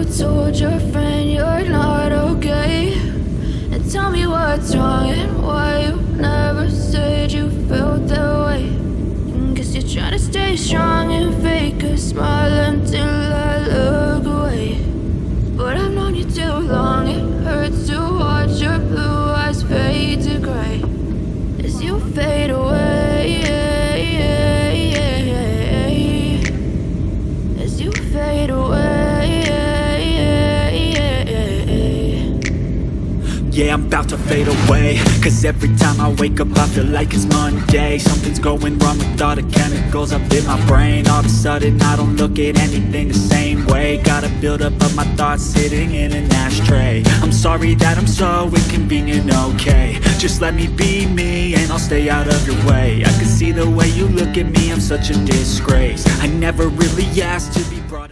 told your friend you're not okay? And tell me what's wrong and why you never said you felt that way. Guess you're trying to stay strong and fake a smile until I look away. But I've known you too long, it hurts to watch your blue eyes fade to gray as you fade away, as you fade away. Yeah, I'm about to fade away, cause every time I wake up I feel like it's Monday. Something's going wrong with all the chemicals up in my brain. All of a sudden I don't look at anything the same way. Got a buildup of my thoughts sitting in an ashtray. I'm sorry that I'm so inconvenient, okay? Just let me be me and I'll stay out of your way. I can see the way you look at me, I'm such a disgrace. I never really asked to be